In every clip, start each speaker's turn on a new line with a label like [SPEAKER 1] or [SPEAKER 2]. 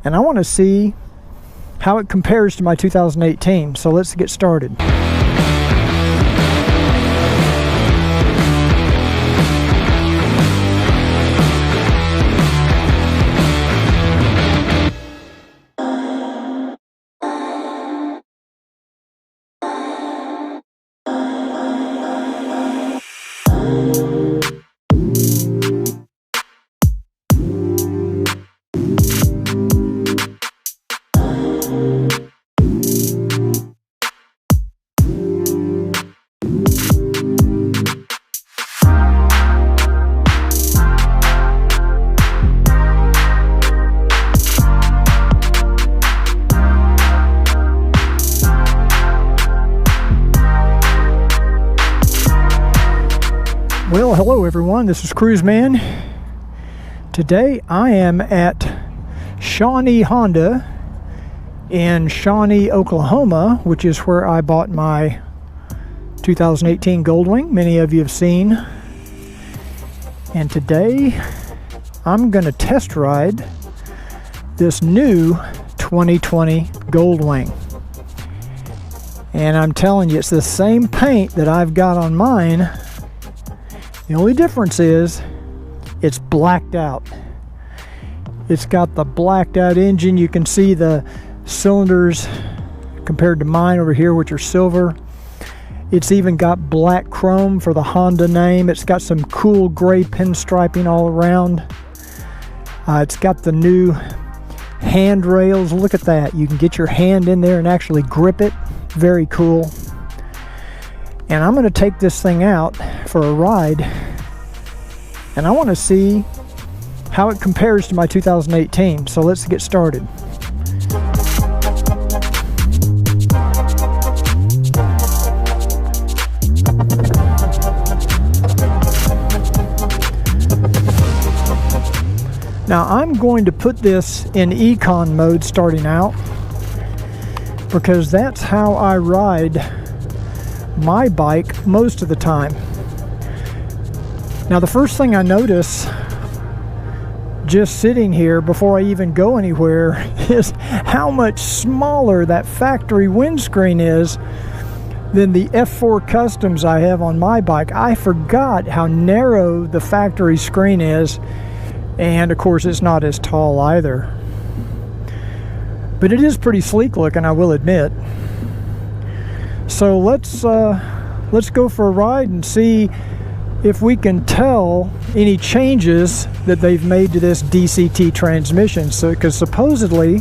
[SPEAKER 1] and I want to see how it compares to my 2018. So let's get started. Well, hello everyone, this is Cruiseman. Today I am at Shawnee Honda in Shawnee, Oklahoma, which is where I bought my 2018 Goldwing. Many of you have seen. And today I'm going to test ride this new 2020 Goldwing. And I'm telling you, it's the same paint that I've got on mine. The only difference is it's blacked out. It's got the blacked out engine. You can see the cylinders compared to mine over here, which are silver. It's even got black chrome for the Honda name. It's got some cool gray pinstriping all around. It's got the new handrails. Look at that. You can get your hand in there and actually grip it. Very cool. And I'm going to take this thing out for a ride, and I want to see how it compares to my 2018. So let's get started. Now I'm going to put this in Econ mode starting out, because that's how I ride my bike most of the time. Now the first thing I notice just sitting here before I even go anywhere is how much smaller that factory windscreen is than the F4 Customs I have on my bike. I forgot how narrow the factory screen is, and of course it's not as tall either. But it is pretty sleek looking, I will admit. So let's go for a ride and see if we can tell any changes that they've made to this DCT transmission. So, because supposedly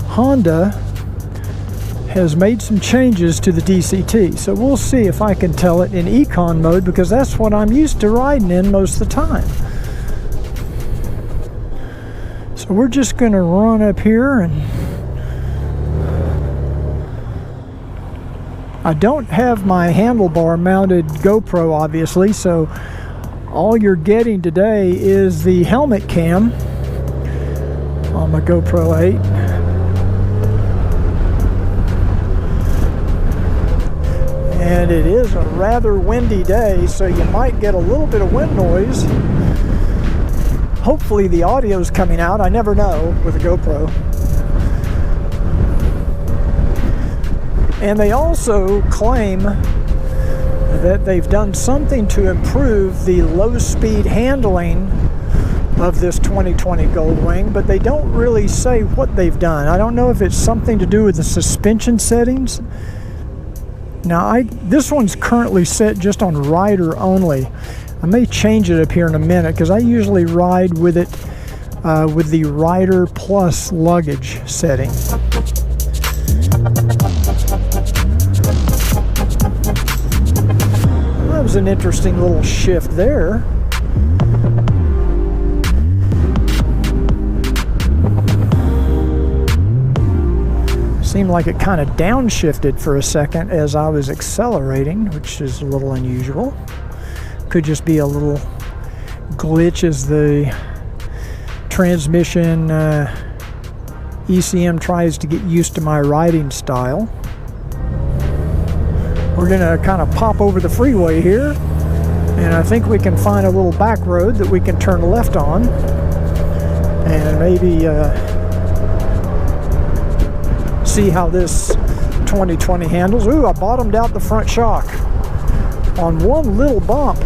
[SPEAKER 1] Honda has made some changes to the DCT. So we'll see if I can tell it in Econ mode, because that's what I'm used to riding in most of the time. So we're just going to run up here, and I don't have my handlebar mounted GoPro, obviously, so all you're getting today is the helmet cam on my GoPro 8. And it is a rather windy day, so you might get a little bit of wind noise. Hopefully the audio is coming out. I never know with a GoPro. And they also claim that they've done something to improve the low-speed handling of this 2020 Goldwing, but they don't really say what they've done. I don't know if it's something to do with the suspension settings. Now, this one's currently set just on rider only. I may change it up here in a minute, because I usually ride with it with the Rider Plus luggage setting. That was an interesting little shift there. Seemed like it kind of downshifted for a second as I was accelerating, which is a little unusual. Could just be a little glitch as the transmission ECM tries to get used to my riding style. We're gonna kind of pop over the freeway here, and I think we can find a little back road that we can turn left on, and maybe see how this 2020 handles. Ooh, I bottomed out the front shock on one little bump.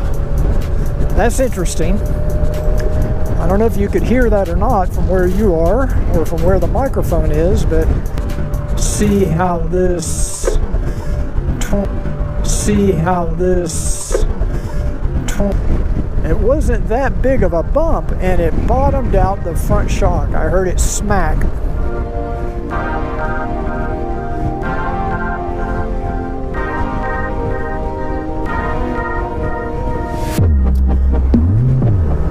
[SPEAKER 1] That's interesting. I don't know if you could hear that or not from where you are or from where the microphone is, but see how this it wasn't that big of a bump, and it bottomed out the front shock. I heard it smack.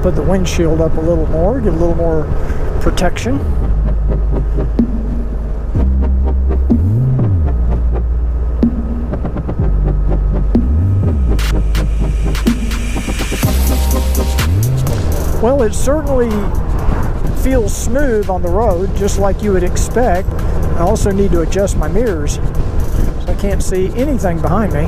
[SPEAKER 1] Put the windshield up a little more, get a little more protection. Well, it certainly feels smooth on the road, just like you would expect. I also need to adjust my mirrors, so I can't see anything behind me.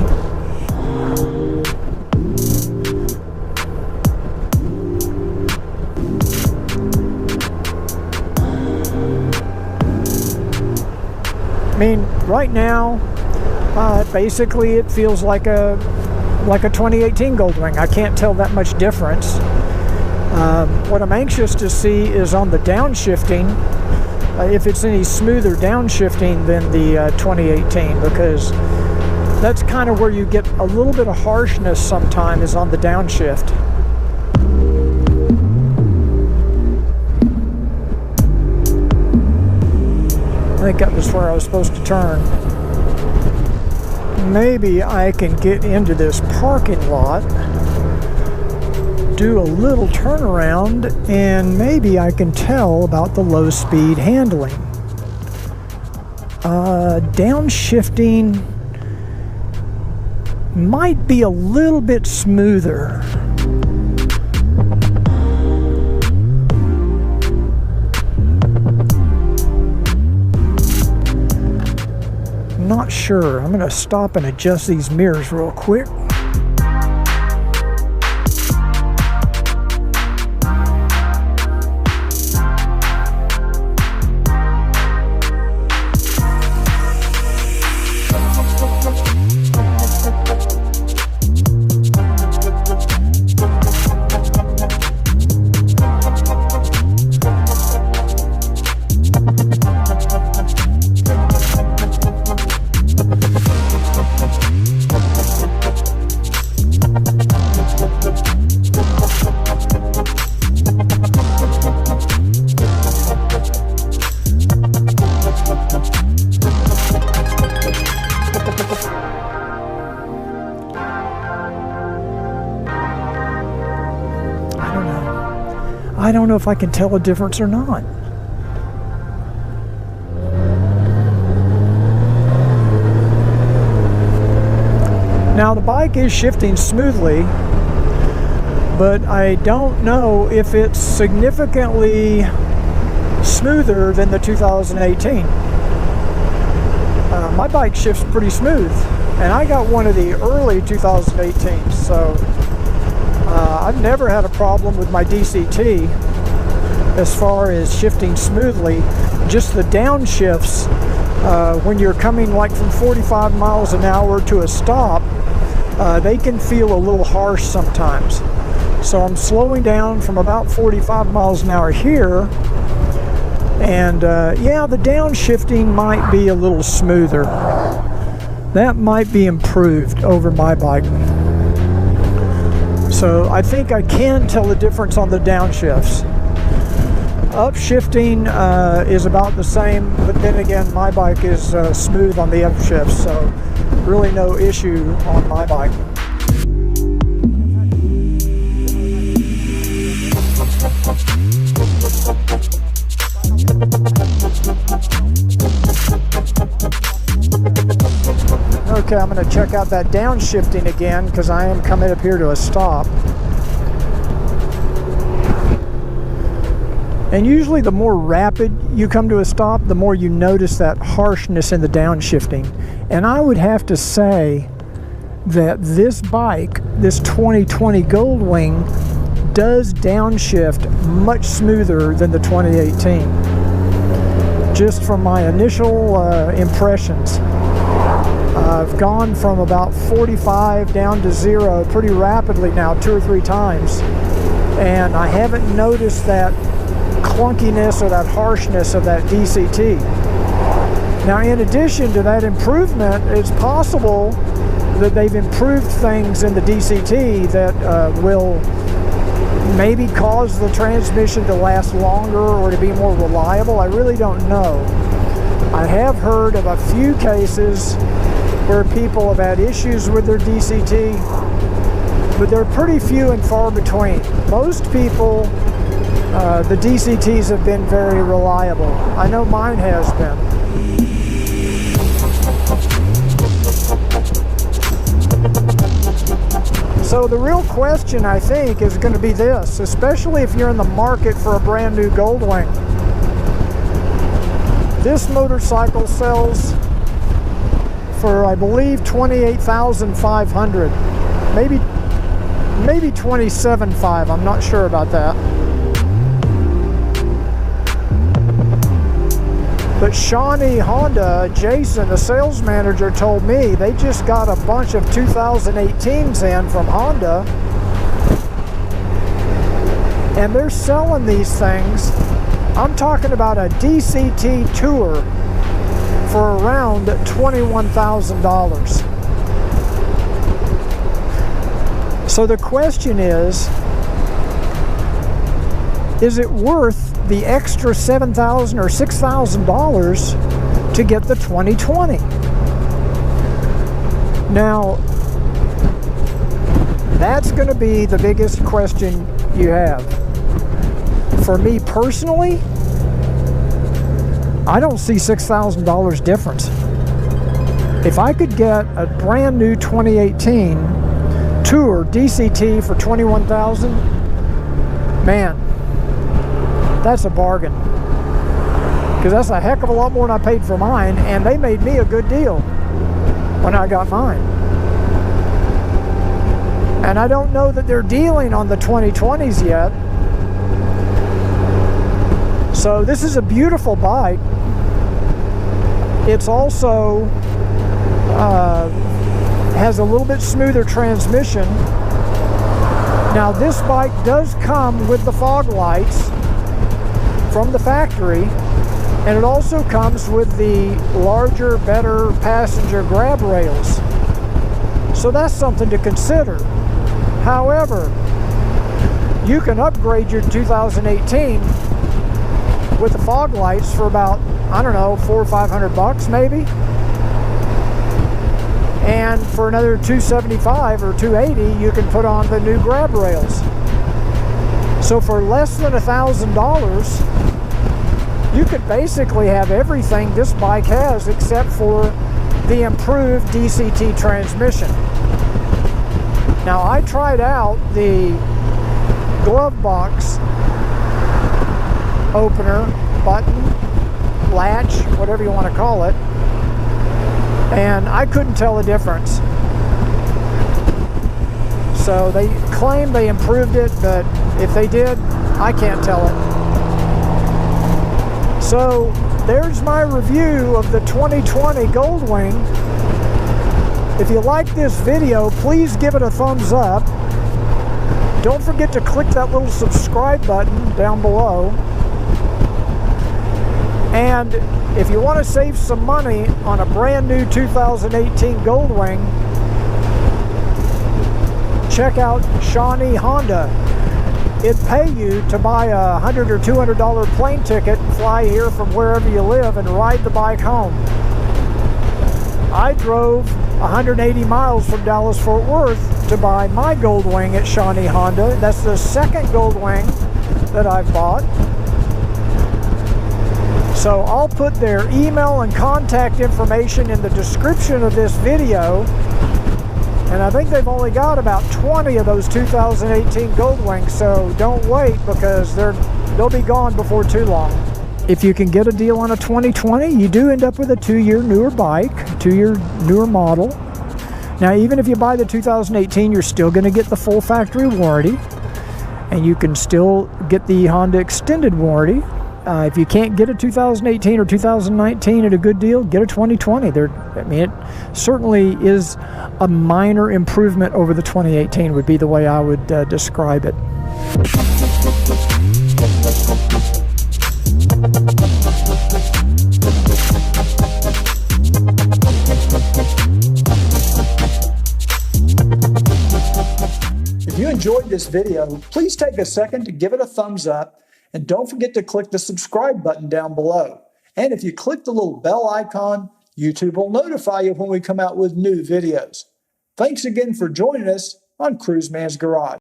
[SPEAKER 1] I mean, right now, basically it feels like a 2018 Goldwing. I can't tell that much difference. What I'm anxious to see is on the downshifting, if it's any smoother downshifting than the 2018, because that's kind of where you get a little bit of harshness sometimes, is on the downshift. I think that was where I was supposed to turn. Maybe I can get into this parking lot, do a little turnaround, and maybe I can tell about the low speed handling. Downshifting might be a little bit smoother. Not sure. I'm going to stop and adjust these mirrors real quick. I don't know if I can tell a difference or not. Now the bike is shifting smoothly, but I don't know if it's significantly smoother than the 2018. My bike shifts pretty smooth, and I got one of the early 2018s, so I've never had a problem with my DCT as far as shifting smoothly. Just the downshifts, when you're coming like from 45 miles an hour to a stop, they can feel a little harsh sometimes. So I'm slowing down from about 45 miles an hour here, and yeah, the downshifting might be a little smoother. That might be improved over my bike. So I think I can tell the difference on the downshifts. Upshifting is about the same, but then again, my bike is smooth on the upshifts, so really no issue on my bike. Okay, I'm going to check out that downshifting again because I am coming up here to a stop. And usually the more rapid you come to a stop, the more you notice that harshness in the downshifting. And I would have to say that this bike, this 2020 Goldwing, does downshift much smoother than the 2018. just from my initial impressions. I've gone from about 45 down to 0 pretty rapidly now, 2 or 3 times, and I haven't noticed that clunkiness or that harshness of that DCT. Now, in addition to that improvement, it's possible that they've improved things in the DCT that will maybe cause the transmission to last longer or to be more reliable. I really don't know. I have heard of a few cases where people have had issues with their DCT, but they're pretty few and far between. Most people, the DCTs have been very reliable. I know mine has been. So the real question, I think, is going to be this, especially if you're in the market for a brand new Goldwing. This motorcycle sells for, I believe, $28,500, maybe $27,500. I'm not sure about that. But Shawnee Honda, Jason, the sales manager, told me they just got a bunch of 2018s in from Honda, and they're selling these things. I'm talking about a DCT Tour for around $21,000. So the question is it worth the extra $7,000 or $6,000 to get the 2020? Now, that's going to be the biggest question you have. For me personally, I don't see $6,000 difference. If I could get a brand new 2018 Tour DCT for $21,000, man, that's a bargain, because that's a heck of a lot more than I paid for mine, and they made me a good deal when I got mine. And I don't know that they're dealing on the 2020s yet. So this is a beautiful bike. It's also has a little bit smoother transmission. Now, this bike does come with the fog lights from the factory, and it also comes with the larger, better passenger grab rails. So that's something to consider. However, you can upgrade your 2018 with the fog lights for about, I don't know, $400 or $500 maybe. And for another $275 or $280, you can put on the new grab rails. So for less than $1,000, you could basically have everything this bike has except for the improved DCT transmission. Now, I tried out the glove box opener, button, latch, whatever you want to call it, and I couldn't tell the difference. So they claim they improved it, but if they did, I can't tell it. So there's my review of the 2020 Goldwing. If you like this video, please give it a thumbs up. Don't forget to click that little subscribe button down below. And if you want to save some money on a brand new 2018 Goldwing, check out Shawnee Honda. It'd pay you to buy a $100 or $200 plane ticket, fly here from wherever you live, and ride the bike home. I drove 180 miles from Dallas-Fort Worth to buy my Goldwing at Shawnee Honda. That's the second Goldwing that I've bought. So I'll put their email and contact information in the description of this video. And I think they've only got about 20 of those 2018 Goldwings, so don't wait, because they'll be gone before too long. If you can get a deal on a 2020, you do end up with a 2-year newer bike, 2-year newer model. Now, even if you buy the 2018, you're still going to get the full factory warranty, and you can still get the Honda extended warranty. If you can't get a 2018 or 2019 at a good deal, get a 2020. I mean, it certainly is a minor improvement over the 2018 would be the way I would describe it. If you enjoyed this video, please take a second to give it a thumbs up, and don't forget to click the subscribe button down below. And if you click the little bell icon, YouTube will notify you when we come out with new videos. Thanks again for joining us on Cruise Man's Garage.